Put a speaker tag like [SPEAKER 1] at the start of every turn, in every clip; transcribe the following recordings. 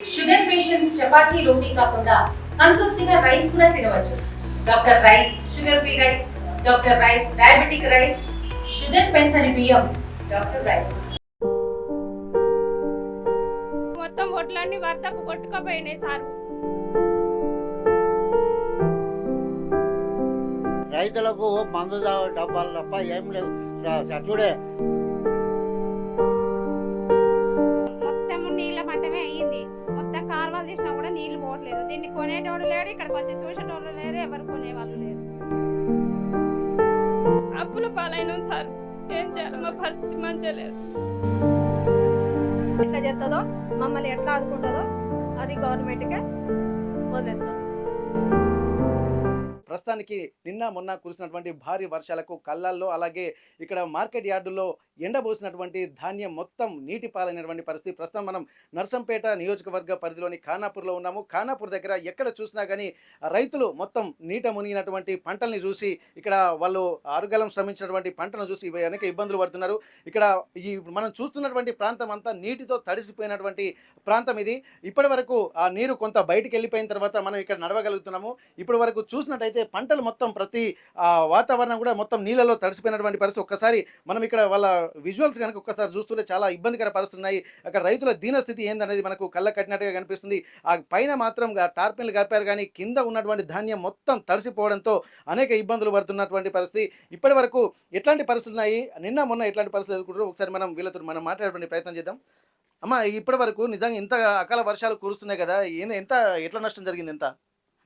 [SPEAKER 1] Sugar patients chapati రోటీ కాకుండా సంతృప్తిగా rice కూడా తినవచ్చు. Doctor rice, sugar free rice, doctor rice, diabetic rice, sugar పెంచని బియ్యం, డాక్టర్ రైస్.
[SPEAKER 2] మొత్తం ఒడ్లన్నీ వరదకు కొట్టుకుపోయినాయి సార్.
[SPEAKER 3] రైతులకు మందు డబ్బాలు తప్ప ఏం లేదు. చూడే
[SPEAKER 2] మొత్తం నీళ్ళ మట్టమే అయ్యింది. మొత్తం కాలువలు తీసినా కూడా నీళ్లు పోవట్లేదు. దీన్ని కొనేటోడు లేడు, ఇక్కడికి వచ్చి చూసేటోళ్ళు లేరు, ఎవరు కొనేవాళ్ళు లేరు. అప్పుల పాలైన సార్, ఏం చేయాలి? మా పరిస్థితి మంచిగా లేదు.
[SPEAKER 4] ఎట్లా చేస్తుందో, మమ్మల్ని ఎట్లా ఆదుకుంటుందో అది గవర్నమెంట్కే వదిలేస్తాం.
[SPEAKER 5] ప్రస్తుతానికి నిన్న మొన్న కురిసినటువంటి భారీ వర్షాలకు కళ్ళల్లో అలాగే ఇక్కడ మార్కెట్ యార్డుల్లో ఎండబోసినటువంటి ధాన్యం మొత్తం నీటి పాలైనటువంటి పరిస్థితి. ప్రస్తుతం మనం నర్సంపేట నియోజకవర్గ పరిధిలోని ఖానాపూర్లో ఉన్నాము. ఖానాపూర్ దగ్గర ఎక్కడ చూసినా కానీ రైతులు మొత్తం నీట మునిగినటువంటి పంటల్ని చూసి ఇక్కడ వాళ్ళు ఆరుగాలం శ్రమించినటువంటి పంటను చూసి అనేక ఇబ్బందులు పడుతున్నారు. ఇక్కడ ఈ మనం చూస్తున్నటువంటి ప్రాంతం అంతా నీటితో తడిసిపోయినటువంటి ప్రాంతం ఇది. ఇప్పటి వరకు ఆ నీరు కొంత బయటికి వెళ్ళిపోయిన తర్వాత మనం ఇక్కడ నడవగలుగుతున్నాము. ఇప్పటి వరకు చూసినట్టయితే పంటలు మొత్తం ప్రతి వాతావరణం కూడా మొత్తం నీళ్ళలో తడిసిపోయినటువంటి పరిస్థితి. ఒక్కసారి మనం ఇక్కడ వాళ్ళ విజువల్స్ కనుక ఒక్కసారి చూస్తుంటే చాలా ఇబ్బందికర పరిస్థితున్నాయి. అక్కడ రైతుల దీనస్థితి ఏందనేది మనకు కళ్ళ కట్టినట్టుగా కనిపిస్తుంది. ఆ పైన మాత్రం టార్పిన్లు కప్పారు, కానీ కింద ఉన్నటువంటి ధాన్యం మొత్తం తడిసిపోవడంతో అనేక ఇబ్బందులు పడుతున్నటువంటి పరిస్థితి. ఇప్పటి వరకు ఎట్లాంటి పరిస్థితులు ఉన్నాయి, నిన్న మొన్న ఎట్లాంటి పరిస్థితులు ఎదుర్కొంటారో ఒకసారి మనం వీళ్ళతో మనం మాట్లాడేటువంటి ప్రయత్నం చేద్దాం. అమ్మ, ఇప్పటి వరకు నిజంగా ఇంత అకాల వర్షాలు కురుస్తున్నాయి కదా, ఎంత ఎట్లా నష్టం జరిగింది?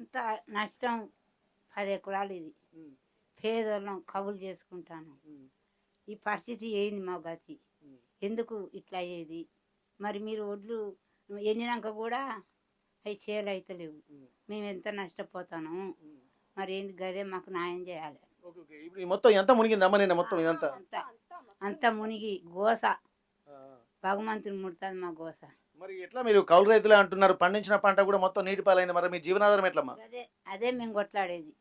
[SPEAKER 5] ఎంత
[SPEAKER 6] నష్టం 10 ఎకరాలు. ఇది పేదోళ్ళం కబులు చేసుకుంటాను. ఈ పరిస్థితి ఏంది మా గతి? ఎందుకు ఇట్లా అయ్యేది? మరి మీరు ఒడ్లు ఎండినాక కూడా అవి చేలు అయితే లేవు. మేము ఎంత నష్టపోతాను. మరి ఏంది గదే మాకు న్యాయం చేయాలి.
[SPEAKER 5] మొత్తం ఎంత మునిగిందమ్మా నిన్న మొత్తం ఇదంతా?
[SPEAKER 6] అంత మునిగి గోస భగవంతుని ముడతాను మా గోస.
[SPEAKER 5] మరి ఎట్లా మీరు కౌలు రైతులే అంటున్నారు, పండించిన పంట కూడా మొత్తం నీటి పాలైంది, మరి మీ జీవనాధారం ఎట్లమ్మా?
[SPEAKER 6] అదే మేము కొట్లాడేది.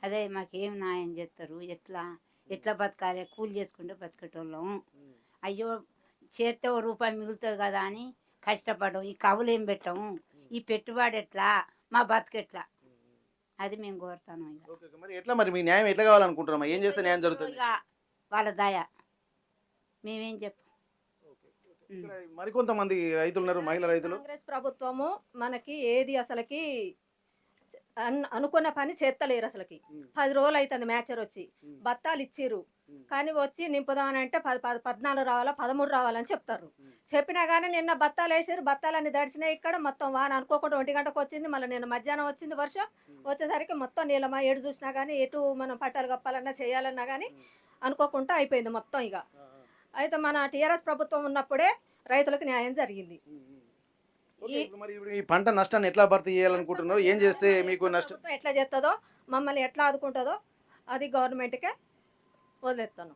[SPEAKER 6] అదే మాకేం న్యాయం చేస్తారు? ఎట్లా బతకాలి? కూలి చేసుకుంటే బతికేటోళ్ళం. అయ్యో చేస్తే 1 రూపాయి మిగులుతుంది కదా అని కష్టపడడం. ఈ కవులు ఏం పెట్టాము? ఈ పెట్టుబడి ఎట్లా? మా బతికెట్లా? అది మేము కోరుతాను.
[SPEAKER 5] మరి ఎట్లా, మరి మీ న్యాయం ఎట్లా కావాలనుకుంటున్నామా? ఏం చేస్తే న్యాయం జరుగుతుంది?
[SPEAKER 6] వాళ్ళ దయ, మేమేం చెప్పు.
[SPEAKER 5] మరికొంతమంది రైతులు ఉన్నారు, మహిళా రైతులు.
[SPEAKER 4] కాంగ్రెస్ ప్రభుత్వము మనకి ఏది అసలుకి అనుకున్న పని చేస్తలేరు. అసలుకి 10 రోజులు అవుతుంది మ్యాచర్ వచ్చి బత్తాలు ఇచ్చిర్రు, కానీ వచ్చి నింపుదామని అంటే 14 రావాలా 13 రావాలని చెప్తారు. చెప్పినా కానీ నిన్న బత్తాలు వేసారు, బత్తాలన్నీ దడిచినాయి. ఇక్కడ మొత్తం వాన అనుకోకుండా 1 గంటకు వచ్చింది, మళ్ళీ నిన్న మధ్యాహ్నం వచ్చింది వర్షం. వచ్చేసరికి మొత్తం నీళ్ళమా ఏడు చూసినా కానీ ఎటు మనం పట్టాలు కప్పాలన్నా చేయాలన్నా కానీ అనుకోకుండా అయిపోయింది మొత్తం. ఇక అయితే మన టీఆర్ఎస్ ప్రభుత్వం ఉన్నప్పుడే రైతులకు న్యాయం జరిగింది.
[SPEAKER 5] ఈ పంట నష్టాన్ని ఎట్లా భర్తీ చేయాలనుకుంటున్నారు? ఏం చేస్తే మీకు నష్టం
[SPEAKER 4] ఎట్లా చేస్తుందో, మమ్మల్ని ఎట్లా ఆదుకుంటుందో అది గవర్నమెంట్కే వదిలేస్తాను.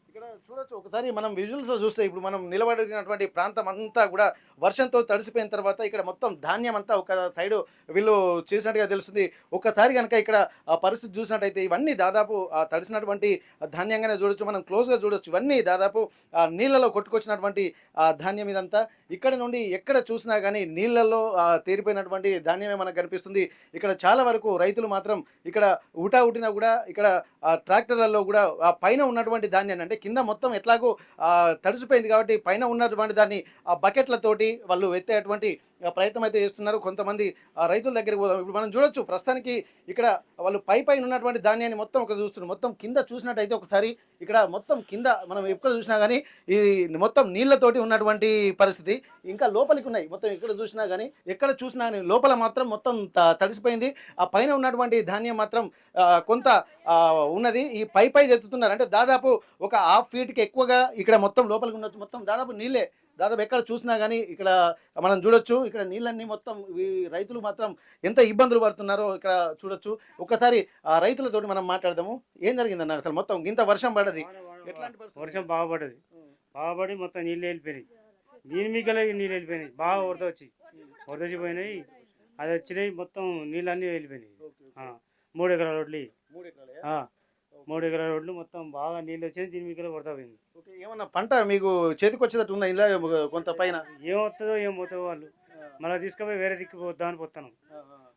[SPEAKER 5] ఇక్కడ చూడొచ్చు ఒకసారి మనం విజువల్స్ చూస్తే, ఇప్పుడు మనం నిలబడినటువంటి ప్రాంతం అంతా కూడా వర్షంతో తడిసిపోయిన తర్వాత ఇక్కడ మొత్తం ధాన్యం అంతా ఒక సైడు వీళ్ళు చేసినట్టుగా తెలుస్తుంది. ఒక్కసారి కనుక ఇక్కడ ఆ పరిస్థితి చూసినట్టయితే ఇవన్నీ దాదాపు తడిసినటువంటి ధాన్యంగానే చూడొచ్చు, మనం క్లోజ్గా చూడొచ్చు. ఇవన్నీ దాదాపు నీళ్ళలో కొట్టుకొచ్చినటువంటి ధాన్యం ఇదంతా. ఇక్కడ నుండి ఎక్కడ చూసినా కానీ నీళ్ళల్లో తేరిపోయినటువంటి ధాన్యమే మనకు కనిపిస్తుంది. ఇక్కడ చాలా వరకు రైతులు మాత్రం ఇక్కడ ఉటినా కూడా ఇక్కడ ట్రాక్టర్లలో కూడా పైన ఉన్నటువంటి ధాన్యాన్ని, అంటే కింద మొత్తం ఎట్లాగో తడిసిపోయింది కాబట్టి పైన ఉన్నటువంటి దాన్ని ఆ బకెట్లతోటి వాళ్ళు ఎత్తేటువంటి ప్రయత్నం అయితే చేస్తున్నారు. కొంతమంది రైతుల దగ్గరికి పోదాం. ఇప్పుడు మనం చూడొచ్చు ప్రస్తుతానికి ఇక్కడ వాళ్ళు పైన ఉన్నటువంటి ధాన్యాన్ని మొత్తం ఒక చూస్తున్నారు. మొత్తం కింద చూసినట్టయితే ఒకసారి ఇక్కడ మొత్తం కింద మనం ఎక్కడ చూసినా కానీ ఈ మొత్తం నీళ్లతోటి ఉన్నటువంటి పరిస్థితి. ఇంకా లోపలికి ఉన్నాయి, మొత్తం ఎక్కడ చూసినా కానీ లోపల మాత్రం మొత్తం తడిసిపోయింది. ఆ పైన ఉన్నటువంటి ధాన్యం మాత్రం కొంత ఉన్నది. ఈ పై ఎత్తుతున్నారు, అంటే దాదాపు ఒక 1/2 ఫీట్కి ఎక్కువగా ఇక్కడ మొత్తం లోపలికి ఉండొచ్చు. మొత్తం దాదాపు నీళ్ళే, దాదాపు ఎక్కడ చూసినా కానీ ఇక్కడ మనం చూడొచ్చు. ఇక్కడ నీళ్ళన్నీ మొత్తం ఈ రైతులు మాత్రం ఎంత ఇబ్బందులు పడుతున్నారో ఇక్కడ చూడొచ్చు. ఒక్కసారి ఆ రైతులతోటి మనం మాట్లాడదాము. ఏం జరిగిందన్న అసలు? మొత్తం ఇంత వర్షం పడ్డది, ఎట్లాంటి
[SPEAKER 7] వర్షం బాగా పడ్డది, బాగా పడి మొత్తం నీళ్ళు వెళ్ళిపోయినాయి. దీని మీకలే నీళ్ళు వెళ్ళిపోయినాయి, బాగా వరదొచ్చిపోయినాయి. అది వచ్చినాయి, మొత్తం నీళ్ళన్నీ వెళ్ళిపోయినాయి. 3 ఎకరాల రోడ్లు. 3 ఎకరాల రోడ్లు మొత్తం బాగా నీళ్ళు వచ్చేది దీని మీకలో కొడతా పోయింది.
[SPEAKER 5] ఓకే, ఏమన్నా పంట మీకు చేతికి వచ్చేటట్టు ఉందా ఇలా కొంత పైన?
[SPEAKER 7] ఏమవుతుందో ఏం పోతుందో వాళ్ళు మళ్ళీ తీసుకుపోయి వేరే దిక్కు పోద్దామని పోతాను.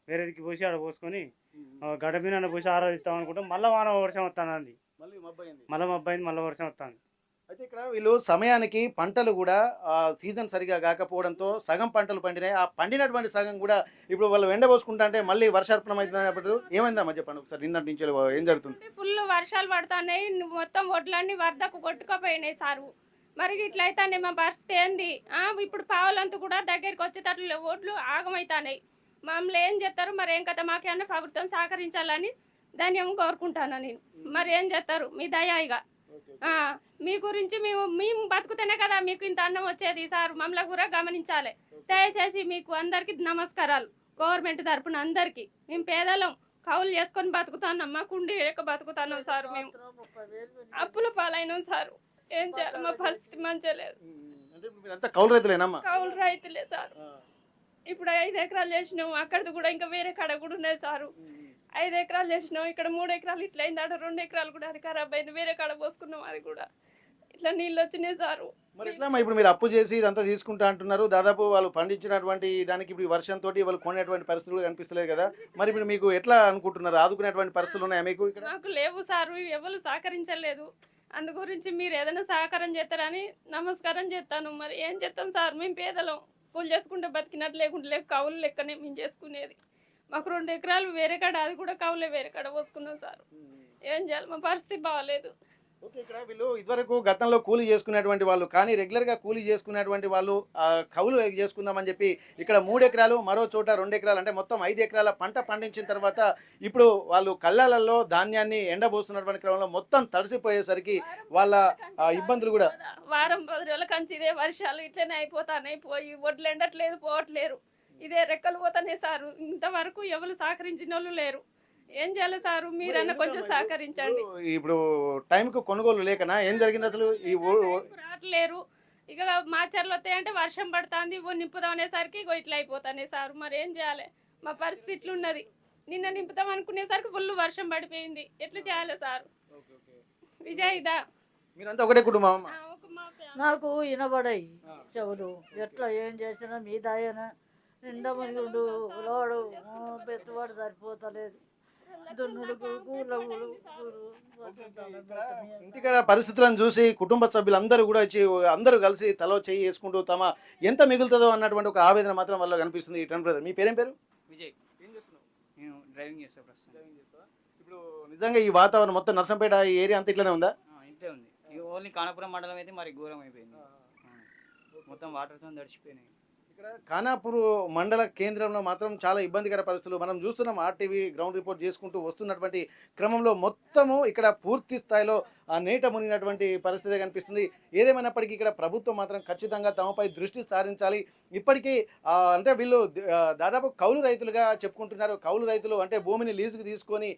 [SPEAKER 7] వేరే దిక్కు పోసి ఆడ పోసుకొని గడ్డ మీద పోసి ఆరాధిస్తాం అనుకుంటాం. మళ్ళీ వాన వర్షం వస్తాను అంది, మళ్ళీ మబ్బైంది, మళ్ళీ వర్షం వస్తాను.
[SPEAKER 5] అయితే ఇక్కడ వీళ్ళు సమయానికి పంటలు కూడా సీజన్ సరిగా కాకపోవడంతో సగం పంటలు పండినాయి. ఆ పండినటువంటి సగం కూడా ఇప్పుడు వాళ్ళు ఎండబోసుకుంటా అంటే మళ్ళీ వర్షార్పణం అవుతున్నప్పుడు ఏమైందమ్మా చెప్పండి ఒకసారి, నిన్నటి నుంచి ఏం జరుగుతుంది?
[SPEAKER 2] ఫుల్ వర్షాలు పడుతున్నాయి, మొత్తం ఒడ్లన్నీ వరదకు కొట్టుకుపోయినాయి సారు. మరి ఇట్లా అవుతాయి మా పరిస్థితి ఏంది? ఇప్పుడు పావులంతా కూడా దగ్గరికి వచ్చేటట్లు ఓట్లు ఆగమవుతాయి. మమ్మల్ని ఏం చేస్తారు మరి? ఏం కదా మాకేమన్నా ప్రభుత్వం సహకరించాలని ధన్యం కోరుకుంటాను నేను. మరి ఏం చేస్తారు? మీ దయాయిగా మీ గురించి మేము బతుకుతేనే కదా మీకు ఇంత అన్నం వచ్చేది సార్. మమ్మల్ని కూడా గమనించాలి దయచేసి. మీకు అందరికి నమస్కారాలు. గవర్నమెంట్ తరపున అందరికి. మేము పేదలం, కౌలు చేసుకొని బతుకుతున్నాం, మా కుండి లేక బతుకుతున్నాం సార్. మేము అప్పుల పాలైనాం సార్. ఏం చేయాలి? మా పరిస్థితి మంచిగా లేదు.
[SPEAKER 5] కౌలు రైతులేనమ్మా?
[SPEAKER 2] కౌలు రైతులే సార్. ఇప్పుడు 5 ఎకరాలు చేసినాం, అక్కడిది కూడా ఇంకా వేరే కాడ కూడా ఉన్నాయి సారు. 5 ఎకరాలు చేసినాం, ఇక్కడ 3 ఎకరాలు ఇట్లా అయింది, అక్కడ 2 ఎకరాలు కూడా అది ఖరాబ్ అయింది, వేరే కాడ పోసుకున్నాం, అది కూడా ఇట్లా నీళ్ళు వచ్చినాయి సారు.
[SPEAKER 5] మరి ఎట్లా ఇప్పుడు మీరు అప్పు చేసి ఇదంతా తీసుకుంటా అంటున్నారు, దాదాపు వాళ్ళు పండించినటువంటి దానికి ఇప్పుడు వర్షంతో వాళ్ళు కొనేటువంటి పరిస్థితులు కనిపిస్తలేదు కదా, మరి ఇప్పుడు మీకు ఎట్లా అనుకుంటున్నారు? ఆదుకునేటువంటి పరిస్థితులు ఉన్నాయా మీకు ఇక్కడ?
[SPEAKER 2] నాకు లేవు సారు, ఎవరు సహకరించలేదు. అందు గురించి మీరు ఏదైనా సహకారం చేస్తారని నమస్కారం చేస్తాను. మరి ఏం చేస్తాం సార్? మేము పేదలం, కూలి చేసుకుంటే బతికినట్టు, లేకుంటే లేక కౌలు లెక్కనే మేము చేసుకునేది. మాకు 2 ఎకరాలు వేరే కాడ, అది కూడా కౌలే వేరే కాడ పోసుకున్నాం సార్. ఏం చేయాలి? మా పరిస్థితి బాగాలేదు.
[SPEAKER 5] ఓకే, ఇక్కడ వీళ్ళు ఇదివరకు గతంలో కూలీ చేసుకునేటువంటి వాళ్ళు, కానీ రెగ్యులర్గా కూలీ చేసుకునేటువంటి వాళ్ళు కౌలు చేసుకుందామని చెప్పి ఇక్కడ 3 ఎకరాలు, మరో చోట 2 ఎకరాలు, అంటే మొత్తం 5 ఎకరాల పంట పండించిన తర్వాత ఇప్పుడు వాళ్ళు కళ్ళాలలో ధాన్యాన్ని ఎండబోస్తున్నటువంటి క్రమంలో మొత్తం తడిసిపోయేసరికి వాళ్ళ ఇబ్బందులు కూడా
[SPEAKER 2] వారం 10 రోజుల కంచి ఇదే వర్షాలు ఇట్లనే అయిపోతాయి. పోయి వడ్లు ఎండట్లేదు, పోవట్లేరు, ఇదే రెక్కలు పోతానే సారు. ఇంతవరకు ఎవరు సహకరించిన వాళ్ళు లేరు. ఏం చేయాలి సారు? మీరన్నా కొంచెం సహకరించండి.
[SPEAKER 5] ఇప్పుడు టైంకు కొనుగోలు లేకనా ఏం జరిగింది అసలు? ఈ
[SPEAKER 2] రావట్లేరు. ఇక మాచర్లు వస్తాయంటే వర్షం పడుతుంది, నింపుదాం అనేసరికి ఇట్లా అయిపోతానే సారు. మరి ఏం చేయాలి? మా పరిస్థితి ఇట్లున్నది. నిన్న నింపుతాం అనుకునేసరికి ఫుల్ వర్షం పడిపోయింది. ఎట్లా చేయాలి సారు? విజయ్దా
[SPEAKER 5] మీరంతా ఒకటే కుటుంబం?
[SPEAKER 8] నాకు వినబడాయి చెవులు. ఎట్లా ఏం చేసినా మీ దాయన నిండా మునిగుండు లోడు పెట్టుబడి సరిపోతలేదు.
[SPEAKER 5] ఇంటికాడ పరిస్థితులను చూసి కుటుంబ సభ్యులందరూ కూడా వచ్చి అందరూ కలిసి తలో చేయి వేసుకుంటూ తమ ఎంత మిగులుతుందో అన్నటువంటి ఒక ఆవేదన మాత్రం వాళ్ళ కనిపిస్తుంది. ఈ బ్రదర్, మీ పేరేం పేరు?
[SPEAKER 9] విజయ్.
[SPEAKER 5] ఏం చేస్తున్నావు?
[SPEAKER 9] నేను డ్రైవింగ్ చేస్తా ప్రస్తుతం.
[SPEAKER 5] ఇప్పుడు నిజంగా ఈ వాతావరణం మొత్తం నర్సంపేట ఈ ఏరియా అంతా ఇట్లనే ఉందా?
[SPEAKER 9] ఇంతే ఉంది. ఓన్లీ కానాపురం మండలం అయితే మరి ఘోరం అయిపోయింది. మొత్తం వాటర్తో తడిచిపోయినాయి.
[SPEAKER 5] ఇక్కడ ఖానాపూర్ మండల కేంద్రంలో మాత్రం చాలా ఇబ్బందికర పరిస్థితులు మనం చూస్తున్నాం. ఆర్టీవీ గ్రౌండ్ రిపోర్ట్ చేసుకుంటూ వస్తున్నటువంటి క్రమంలో మొత్తము ఇక్కడ పూర్తి స్థాయిలో నేట మునిగినటువంటి పరిస్థితి కనిపిస్తుంది. ఏదేమైనప్పటికీ ఇక్కడ ప్రభుత్వం మాత్రం ఖచ్చితంగా తమపై దృష్టి సారించాలి. ఇప్పటికీ అంటే వీళ్ళు దాదాపు కౌలు రైతులుగా చెప్పుకుంటున్నారు. కౌలు రైతులు అంటే భూమిని లీజుకు తీసుకొని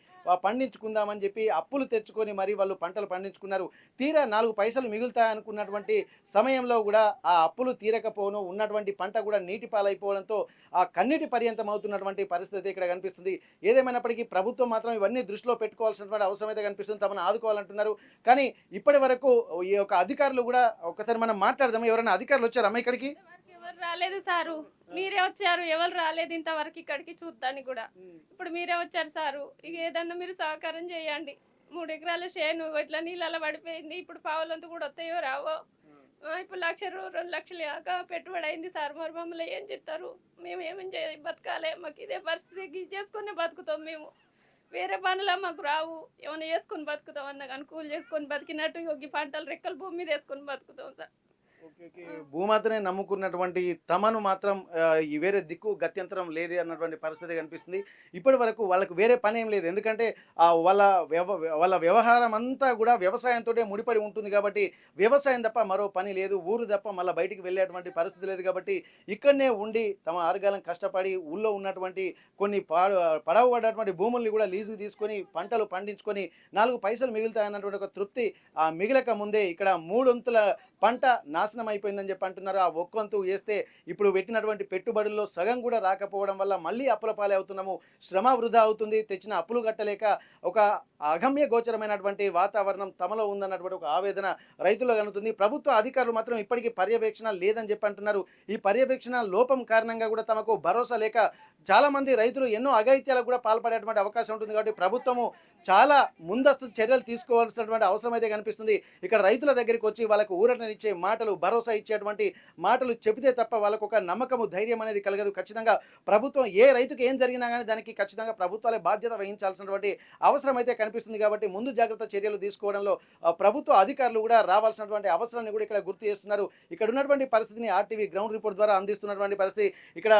[SPEAKER 5] పండించుకుందామని చెప్పి అప్పులు తెచ్చుకొని మరి వాళ్ళు పంటలు పండించుకున్నారు. తీరా 4 పైసలు మిగులుతాయనుకున్నటువంటి సమయంలో కూడా ఆ అప్పులు తీరకపోను, ఉన్నటువంటి పంట కూడా నీటి పాలైపోవడంతో ఆ కన్నీటి పర్యంతం అవుతున్నటువంటి పరిస్థితి ఇక్కడ కనిపిస్తుంది. ఏదేమైనప్పటికీ ప్రభుత్వం మాత్రం ఇవన్నీ దృష్టిలో పెట్టుకోవాల్సినటువంటి అవసరం అయితే కనిపిస్తుంది. తమను ఆదుకోవాలంటున్నారు. కానీ ఇప్పటి వరకు ఈ యొక్క అధికారులు కూడా ఒకసారి మనం మాట్లాడదాం. ఎవరైనా అధికారులు వచ్చారమ్మా ఇక్కడికి?
[SPEAKER 2] ఎవరు రాలేదు సారు, మీరే వచ్చారు. ఎవరు రాలేదు ఇంతవరకు ఇక్కడికి చూద్దానికి కూడా. ఇప్పుడు మీరే వచ్చారు సారు. ఇక ఏదన్నా మీరు సహకారం చేయండి. 3 ఎకరాల చేను ఇట్లా నీళ్ళలో పడిపోయింది. ఇప్పుడు పావులంతా కూడా వస్తాయో రావో. ఇప్పుడు 1 లక్ష 2 లక్షలు దాకా పెట్టుబడి అయింది సార్. మరి మమ్మల్ని ఏం చెప్తారు? మేము ఏమేం బతకాలి? మాకు ఇదే పరిస్థితి చేసుకునే బతుకుతాం. మేము వేరే పనులు మాకు రావు. ఏమైనా వేసుకొని బతుకుతాం అన్న కానీ కూలి చేసుకొని బతికినట్టు ఈ పంటలు రెక్కలు భూమి మీద వేసుకొని బతుకుతాం సార్.
[SPEAKER 5] భూమాతనే నమ్ముకున్నటువంటి తమను మాత్రం ఈ వేరే దిక్కు గత్యంతరం లేదే అన్నటువంటి పరిస్థితి కనిపిస్తుంది. ఇప్పటి వరకు వాళ్ళకు వేరే పని ఏం లేదు. ఎందుకంటే వాళ్ళ వ్యవహారం అంతా కూడా వ్యవసాయంతో ముడిపడి ఉంటుంది కాబట్టి వ్యవసాయం తప్ప మరో పని లేదు. ఊరు తప్ప మళ్ళీ బయటికి వెళ్ళేటువంటి పరిస్థితి లేదు కాబట్టి ఇక్కడనే ఉండి తమ ఆరుగాలం కష్టపడి ఊళ్ళో ఉన్నటువంటి కొన్ని పడవబడ్డటువంటి భూముల్ని కూడా లీజుకు తీసుకొని పంటలు పండించుకొని 4 పైసలు మిగులుతాయన్నటువంటి ఒక తృప్తి మిగిలక ముందే ఇక్కడ 3 వంతుల పంట నాశనం అయిపోయిందని చెప్పి అంటున్నారు. ఆ ఒక్కంతు వేస్తే ఇప్పుడు పెట్టినటువంటి పెట్టుబడుల్లో సగం కూడా రాకపోవడం వల్ల మళ్ళీ అప్పుల పాలే అవుతున్నాము, శ్రమ వృధా అవుతుంది, తెచ్చిన అప్పులు కట్టలేక ఒక అగమ్య గోచరమైనటువంటి వాతావరణం తమలో ఉందన్నటువంటి ఒక ఆవేదన రైతుల్లో కలుగుతుంది. ప్రభుత్వ అధికారులు మాత్రం ఇప్పటికీ పర్యవేక్షణ లేదని చెప్పి అంటున్నారు. ఈ పర్యవేక్షణ లోపం కారణంగా కూడా తమకు భరోసా లేక చాలా మంది రైతులు ఎన్నో అఘాయిత్యాలకు కూడా పాల్పడేటువంటి అవకాశం ఉంటుంది. కాబట్టి ప్రభుత్వము చాలా ముందస్తు చర్యలు తీసుకోవాల్సినటువంటి అవసరం అయితే కనిపిస్తుంది. ఇక్కడ రైతుల దగ్గరికి వచ్చి వాళ్ళకు ఊరటనిచ్చే మాటలు, భరోసా ఇచ్చేటువంటి మాటలు చెబితే తప్ప వాళ్ళకు ఒక నమ్మకము, ధైర్యం అనేది కలగదు. ఖచ్చితంగా ప్రభుత్వం ఏ రైతుకి ఏం జరిగినా కానీ దానికి ఖచ్చితంగా ప్రభుత్వాలే బాధ్యత వహించాల్సినటువంటి అవసరం అయితే కనిపిస్తుంది. కాబట్టి ముందు జాగ్రత్త చర్యలు తీసుకోవడంలో ప్రభుత్వ అధికారులు కూడా రావాల్సినటువంటి అవసరాన్ని కూడా ఇక్కడ గుర్తు చేస్తున్నారు. ఇక్కడ ఉన్నటువంటి పరిస్థితిని ఆర్టీవీ గ్రౌండ్ రిపోర్ట్ ద్వారా అందిస్తున్నటువంటి పరిస్థితి. ఇక్కడ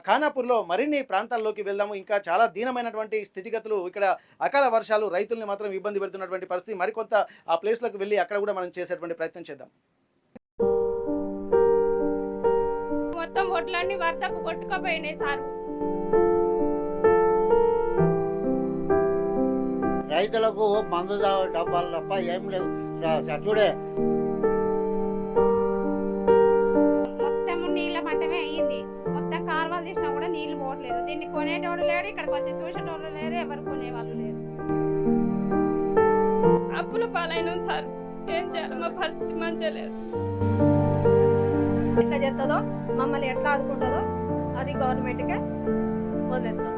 [SPEAKER 5] ఖానాపూర్లో మరిన్ని ప్రాంతాల్లోకి వెళ్దాము. ఇంకా చాలా దీనమైనటువంటి స్థితిగతులు, ఇక్కడ అకాల వర్షాలు రైతుల్ని మాత్రం ఇబ్బంది పెడుతున్నటువంటి పరిస్థితి. మరికొంత ఆ ప్లేస్లోకి వెళ్ళి అక్కడ కూడా మనం చేసేటువంటి ప్రయత్నం చేద్దాం.
[SPEAKER 2] మొత్తం ఒడ్లన్నీ వరదకు కొట్టుకుపోయినాయి సారు.
[SPEAKER 3] రైతులకు మందు డబ్బాలు తప్ప ఏం లేవు. చూడే
[SPEAKER 10] మొత్తం నీళ్ళ మట్టమే అయ్యింది. మొత్తం కాలువలు తీసినా కూడా నీళ్లు పోవట్లేదు. దీన్ని కొనేటోడు లేడు, ఇక్కడికి వచ్చి చూసేటోళ్ళు లేరు, ఎవరు కొనేవాళ్ళు లేరు.
[SPEAKER 2] అప్పుల పాలైన సార్, ఏం చేయాలి, మా పరిస్థితి మంచిగా లేదు.
[SPEAKER 4] ఎట్లా చేస్తుందో, మమ్మల్ని ఎట్లా ఆదుకుంటుందో అది గవర్నమెంట్కే వదిలేస్తాం.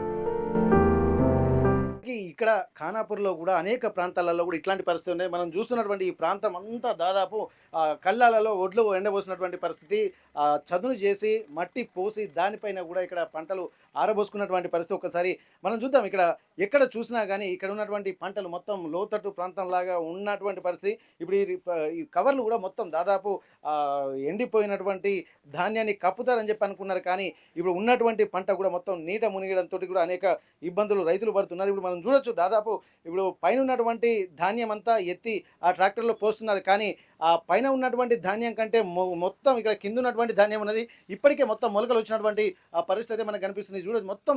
[SPEAKER 5] ఇక్కడ ఖానాపూర్లో కూడా అనేక ప్రాంతాలలో కూడా ఇట్లాంటి పరిస్థితి ఉన్నాయి. మనం చూస్తున్నటువంటి ఈ ప్రాంతం అంతా దాదాపు కళ్ళాలలో ఒడ్లు ఎండబోసినటువంటి పరిస్థితి. చదును చేసి మట్టి పోసి దానిపైన కూడా ఇక్కడ పంటలు ఆరబోసుకున్నటువంటి పరిస్థితి. ఒకసారి మనం చూద్దాం. ఇక్కడ ఎక్కడ చూసినా కానీ ఇక్కడ ఉన్నటువంటి పంటలు మొత్తం లోతట్టు ప్రాంతం లాగా ఉన్నటువంటి పరిస్థితి. ఇప్పుడు ఈ కవర్లు కూడా మొత్తం దాదాపు ఎండిపోయినటువంటి ధాన్యాన్ని కప్పుతారని చెప్పి అనుకున్నారు. కానీ ఇప్పుడు ఉన్నటువంటి పంట కూడా మొత్తం నీట మునిగడంతో కూడా అనేక ఇబ్బందులు రైతులు పడుతున్నారు. ఇప్పుడు మనం చూడొచ్చు, దాదాపు ఇప్పుడు పైన ఉన్నటువంటి ధాన్యం అంతా ఎత్తి ఆ ట్రాక్టర్లో పోస్తున్నారు. కానీ ఆ పైన ఉన్నటువంటి ధాన్యం కంటే మొత్తం ఇక్కడ కింద ఉన్నటువంటి ధాన్యం ఉన్నది ఇప్పటికే మొత్తం మొలకలు వచ్చినటువంటి ఆ పరిస్థితి మనకు కనిపిస్తుంది. చూడొచ్చు, మొత్తం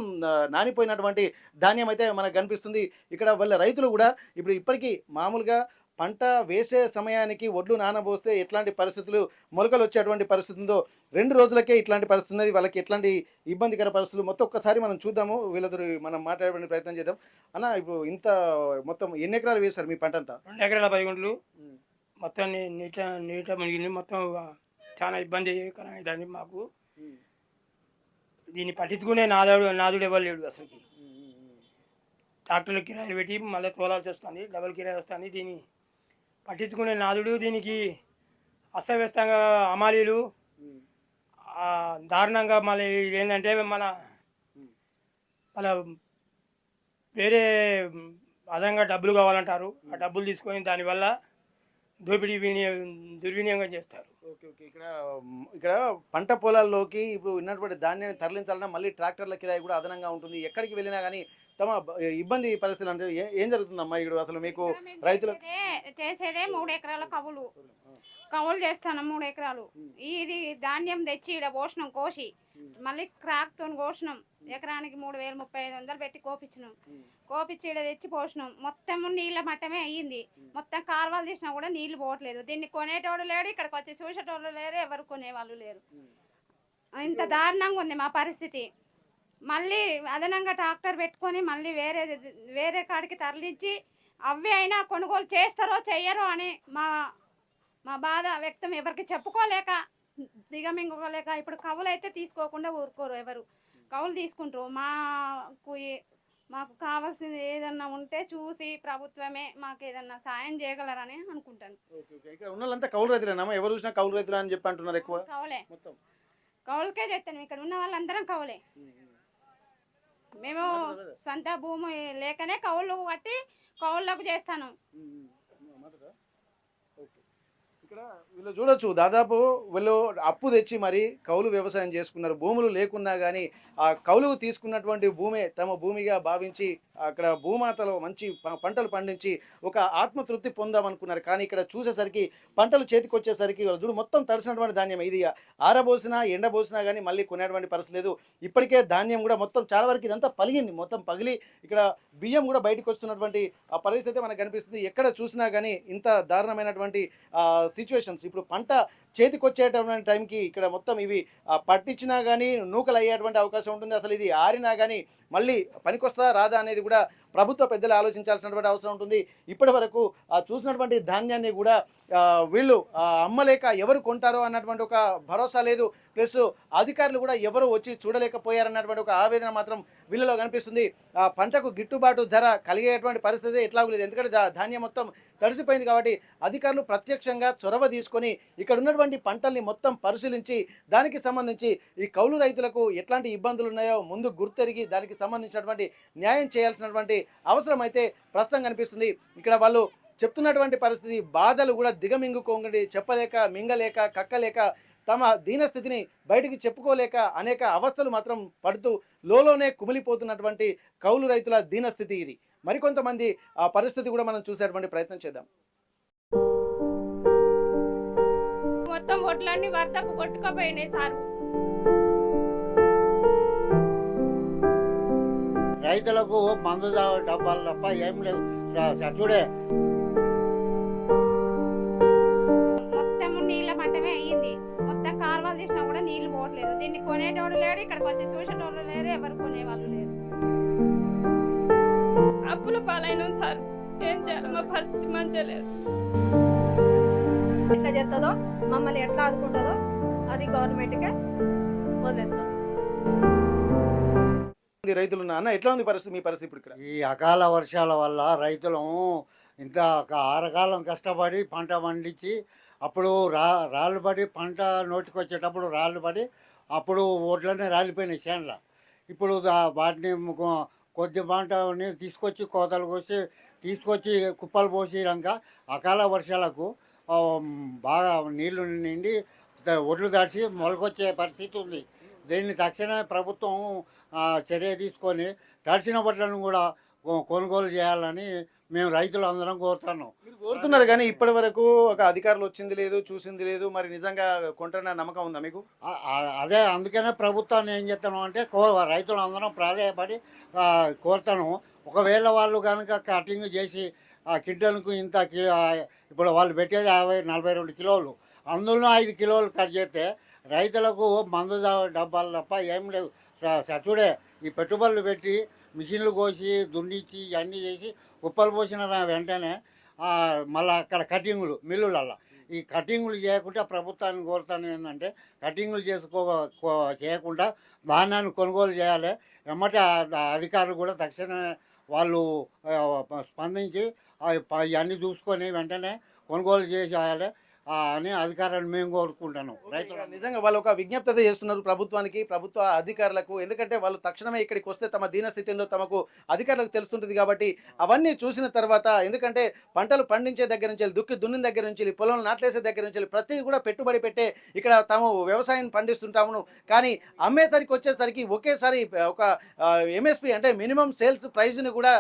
[SPEAKER 5] నానిపోయినటువంటి ధాన్యం అయితే మనకు కనిపిస్తుంది. ఇక్కడ వాళ్ళ రైతులు కూడా ఇప్పుడు ఇప్పటికీ మామూలుగా పంట వేసే సమయానికి ఒడ్లు నానబోస్తే ఎట్లాంటి పరిస్థితులు, మొలకలు వచ్చేటువంటి పరిస్థితి ఉందో 2 రోజులకే ఇట్లాంటి పరిస్థితి ఉన్నది. వాళ్ళకి ఎట్లాంటి ఇబ్బందికర పరిస్థితులు మొత్తం ఒక్కసారి మనం చూద్దాము. వీళ్ళతో మనం మాట్లాడే ప్రయత్నం చేద్దాం. అన్న, ఇప్పుడు ఇంత మొత్తం ఎన్ని ఎకరాలు వేశారు మీ పంట అంతా?
[SPEAKER 11] 2 ఎకరాల 10 గుంటలు మొత్తం నీట మునిగింది. మొత్తం చాలా ఇబ్బంది ఇబ్బంది మాకు. దీన్ని పట్టించుకునే నాదుడు ఎవరు లేడు అసలుకి. ట్రాక్టర్లు కిరాయిలు పెట్టి మళ్ళీ తోలాల్సి వస్తుంది, డబుల్ కిరాయి వస్తుంది. దీన్ని పట్టించుకునే నాదుడు, దీనికి అస్తవ్యస్తంగా అమాలీలు దారుణంగా. మళ్ళీ ఏంటంటే మన వేరే అదనంగా డబ్బులు కావాలంటారు. ఆ డబ్బులు తీసుకొని దానివల్ల దుర్వినియోగం చేస్తారు.
[SPEAKER 5] Okay okay. ఇక్కడ పంట పొలాల్లోకి ఇప్పుడు ఉన్నటువంటి ధాన్యాన్ని తరలించాలన్నా మళ్ళీ ట్రాక్టర్ల కిరాయి కూడా అదనంగా ఉంటుంది. ఎక్కడికి వెళ్ళినా కానీ తమ ఇబ్బంది పరిస్థితులు అంటే ఏం జరుగుతుందమ్మా ఇక్కడ అసలు మీకు రైతులు?
[SPEAKER 10] చేసేదే 3 ఎకరాల కవులు చేస్తాను. 3 ఎకరాలు ఇది ధాన్యం తెచ్చి ఇక్కడ పోషణం కోసి మళ్ళీ క్రాక్ తో కోసినాం. ఎకరానికి 3,3500 పెట్టి కోపించినాం. కోపించి ఇక్కడ తెచ్చి పోసినాం. మొత్తం నీళ్ళ మట్టమే అయ్యింది. మొత్తం కాలువలు తీసినా కూడా నీళ్లు పోవట్లేదు. దీన్ని కొనేటోడు లేడు, ఇక్కడికి వచ్చి చూసేటోళ్ళు లేరు, ఎవరు కొనేవాళ్ళు లేరు. ఇంత దారుణంగా ఉంది మా పరిస్థితి. మళ్ళీ అదనంగా ట్రాక్టర్ పెట్టుకొని మళ్ళీ వేరే కాడికి తరలించి అవి అయినా కొనుగోలు చేస్తారో చెయ్యరో అని మా బాధ వ్యక్తం ఎవరికి చెప్పుకోలేక దిగమింగుకోలేక ఇప్పుడు కవులు అయితే తీసుకోకుండా ఊరుకోరు. ఎవరు కవులు తీసుకుంటారు. మాకు కావాల్సింది ఏదన్నా ఉంటే చూసి ప్రభుత్వమే మాకు ఏదన్నా సాయం చేయగలరని అనుకుంటాను.
[SPEAKER 5] ఇక్కడ ఉన్న వాళ్ళంతా కౌలు రైతులేనా? ఎవరు చూసినా కౌలు రైతులు అని చెప్పి అంటున్నారు. ఎక్కువ
[SPEAKER 10] కవులే, కౌలుకే చేస్తాను. ఇక్కడ ఉన్న వాళ్ళందరం కవులే. మేము సొంత భూమి లేకనే కౌలు పట్టి కౌళ్ళకు చేస్తాను.
[SPEAKER 5] ఇక్కడ వీళ్ళు చూడొచ్చు, దాదాపు వీళ్ళు అప్పు తెచ్చి మరి కౌలు వ్యవసాయం చేసుకున్నారు. భూములు లేకున్నా కానీ ఆ కౌలు తీసుకున్నటువంటి భూమే తమ భూమిగా భావించి అక్కడ భూమాతలో మంచి పంటలు పండించి ఒక ఆత్మతృప్తి పొందామనుకున్నారు. కానీ ఇక్కడ చూసేసరికి పంటలు చేతికి వచ్చేసరికి చూడు మొత్తం తడిసినటువంటి ధాన్యం. ఇది ఆరబోసినా ఎండబోసినా కానీ మళ్ళీ కొనేటువంటి పరిస్థితి లేదు. ఇప్పటికే ధాన్యం కూడా మొత్తం చాలా వరకు ఇదంతా పలిగింది, మొత్తం పగిలి ఇక్కడ బియ్యం కూడా బయటకు వస్తున్నటువంటి ఆ పరిస్థితి మనకు కనిపిస్తుంది. ఎక్కడ చూసినా కానీ ఇంత దారుణమైనటువంటి సిచ్యువేషన్స్. ఇప్పుడు పంట చేతికి వచ్చేటటువంటి టైంకి ఇక్కడ మొత్తం ఇవి పట్టించినా కానీ నూకలు అయ్యేటువంటి అవకాశం ఉంటుంది. అసలు ఇది ఆరినా కానీ మళ్ళీ పనికొస్తుందా రాదా అనేది కూడా ప్రభుత్వ పెద్దలు ఆలోచించాల్సినటువంటి అవసరం ఉంటుంది. ఇప్పటి వరకు చూసినటువంటి ధాన్యాన్ని కూడా వీళ్ళు అమ్మలేక ఎవరు కొంటారో అన్నటువంటి ఒక భరోసా లేదు. ప్లస్ అధికారులు కూడా ఎవరు వచ్చి చూడలేకపోయారన్నటువంటి ఒక ఆవేదన మాత్రం వీళ్ళలో కనిపిస్తుంది. పంటకు గిట్టుబాటు ధర కలిగేటువంటి పరిస్థితి ఎట్లాగూ లేదు. ఎందుకంటే ధాన్యం మొత్తం తడిసిపోయింది కాబట్టి అధికారులు ప్రత్యక్షంగా చొరవ తీసుకొని ఇక్కడ ఉన్నటువంటి పంటల్ని మొత్తం పరిశీలించి దానికి సంబంధించి ఈ కౌలు రైతులకు ఎట్లాంటి ఇబ్బందులు ఉన్నాయో ముందు గుర్తెరిగి దానికి సంబంధించినటువంటి న్యాయం చేయాల్సినటువంటి అవసరం అయితే ప్రస్తుతం కనిపిస్తుంది. ఇక్కడ వాళ్ళు చెప్తున్నటువంటి పరిస్థితి బాధలు కూడా దిగమింగుకోండి, చెప్పలేక మింగలేక కక్కలేక తమ దీనస్థితిని బయటికి చెప్పుకోలేక అనేక అవస్థలు మాత్రం పడుతూ లోలోనే కుమిలిపోతున్నటువంటి కౌలు రైతుల దీనస్థితి ఇది. మరికొంతమంది ఆ పరిస్థితి కూడా మనం చూసేటువంటి ప్రయత్నం చేద్దాం.
[SPEAKER 2] మొత్తం ఒడ్లన్నీ వరదకు కొట్టుకుపోయినాయి సారు.
[SPEAKER 3] రైతులకు మందు డబ్బాలు తప్ప ఏం లేదు. చూడే
[SPEAKER 10] మొత్తం నీళ్ళ మట్టమే అయ్యింది. మొత్తం కాలువలు తీసినా కూడా నీళ్లు పోవట్లేదు. దీన్ని కొనేటోడు లేడు, ఇక్కడికి వచ్చి చూసేటోళ్ళు లేరు, ఎవరు కొనేవాళ్ళు లేరు.
[SPEAKER 2] అప్పుల పాలైన సార్, ఏం చేయాలి, మా పరిస్థితి మంచిగా లేదు.
[SPEAKER 4] ఎట్లా చేస్తుందో మమ్మల్ని ఎట్లా ఆదుకుంటుందో అది గవర్నమెంట్కే వదిలేస్తాం.
[SPEAKER 5] రైతులు అన్న ఎట్లా ఉంది పరిస్థితి, మీ పరిస్థితి ఇప్పుడు ఇక్కడ?
[SPEAKER 3] ఈ అకాల వర్షాల వల్ల రైతులు ఇంకా ఆరకాలం కష్టపడి పంట పండించి అప్పుడు రాళ్ళు పడి పంట నోటికి వచ్చేటప్పుడు రాళ్ళు పడి అప్పుడు ఓట్లనే రాలిపోయినాయి చేనుల. ఇప్పుడు వాటిని కొద్ది పంటని తీసుకొచ్చి కోతలు కోసి తీసుకొచ్చి కుప్పలు పోసినాక అకాల వర్షాలకు బాగా నీళ్లు నిండి ఒడ్లు దాచి మొలకొచ్చే పరిస్థితి ఉంది. దీన్ని తక్షణమే ప్రభుత్వం చర్య తీసుకొని తడిసిన బట్టలను కూడా కొనుగోలు చేయాలని మేము రైతులు అందరం కోరుతున్నాం.
[SPEAKER 5] మీరు కోరుతున్నారు కానీ ఇప్పటి వరకు ఒక అధికారులు వచ్చింది లేదు, చూసింది లేదు. మరి నిజంగా కొంటున్న నమ్మకం ఉందా మీకు?
[SPEAKER 3] అదే అందుకనే ప్రభుత్వాన్ని ఏం చేస్తాను అంటే రైతులు అందరం ప్రాధాన్యపడి కోరుతాను. ఒకవేళ వాళ్ళు కనుక కటింగ్ చేసి ఆ కింటలకు ఇంత ఇప్పుడు వాళ్ళు పెట్టేది 42 కిలోలు, అందులో 5 కిలోలు కట్ చేస్తే రైతులకు మందు డబ్బాలు తప్ప ఏం లేదు. చూడే ఈ పెట్టుబడులు పెట్టి మిషన్లు కోసి దున్నిచ్చి ఇవన్నీ చేసి కుప్పలు పోసిన వెంటనే మళ్ళీ అక్కడ కటింగులు మిల్లులల్లో ఈ కటింగులు చేయకుండా ప్రభుత్వాన్ని కోరుతాను ఏంటంటే కటింగులు చేయకుండా ధాన్యాన్ని కొనుగోలు చేయాలి. వెంబటే అధికారులు కూడా తక్షణమే వాళ్ళు స్పందించి ఇవన్నీ చూసుకొని వెంటనే కొనుగోలు చేసేయాలి అని అధికారులను మేము కోరుకుంటాను. రైతులు
[SPEAKER 5] నిజంగా వాళ్ళు ఒక విజ్ఞప్తి చేస్తున్నారు ప్రభుత్వానికి, ప్రభుత్వ అధికారులకు. ఎందుకంటే వాళ్ళు తక్షణమే ఇక్కడికి వస్తే తమ దీనస్థితి ఏందో తమకు అధికారులకు తెలుస్తుంటుంది కాబట్టి అవన్నీ చూసిన తర్వాత, ఎందుకంటే పంటలు పండించే దగ్గర నుంచి దుక్కి దున్నిన దగ్గర నుంచి పొలం నాట్లేసే దగ్గర నుంచి ప్రతిదీ కూడా పెట్టుబడి పెట్టే ఇక్కడ తాము వ్యవసాయం పండిస్తుంటాము. కానీ అమ్మేసరికి వచ్చేసరికి ఒకేసారి ఒక ఎంఎస్పి అంటే మినిమం సేల్స్ ప్రైజ్ని కూడా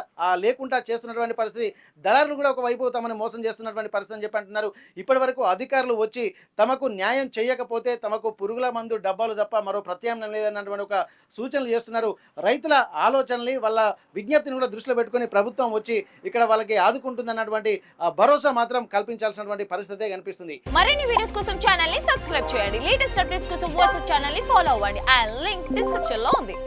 [SPEAKER 5] లేకుండా చేస్తున్నటువంటి పరిస్థితి. దళారులు కూడా ఒకవైపు తమను మోసం చేస్తున్నటువంటి పరిస్థితి అని చెప్పి అంటున్నారు. ఇప్పటి వరకు అధికారులు వచ్చి తమకు న్యాయం చేయకపోతే తమకు పురుగుల మందు డబ్బాలు తప్ప మరో ప్రత్యామ్నాయం లేదన్నటువంటి ఒక సూచనలు చేస్తున్నారు. రైతుల ఆలోచనల్ని వాళ్ళ విజ్ఞప్తిని కూడా దృష్టిలో పెట్టుకుని ప్రభుత్వం వచ్చి ఇక్కడ వాళ్ళకి ఆదుకుంటుందన్నటువంటి భరోసా మాత్రం కల్పించాల్సినటువంటి పరిస్థితే కనిపిస్తుంది.
[SPEAKER 12] మరిన్ని వీడియోస్ కోసం ఛానల్ ని సబ్స్క్రైబ్ చేయండి. లేటెస్ట్ అప్డేట్స్ కోసం వాట్సాప్ ఛానల్ ని ఫాలో అవ్వండి. ఆ లింక్ డిస్క్రిప్షన్ లో ఉంది.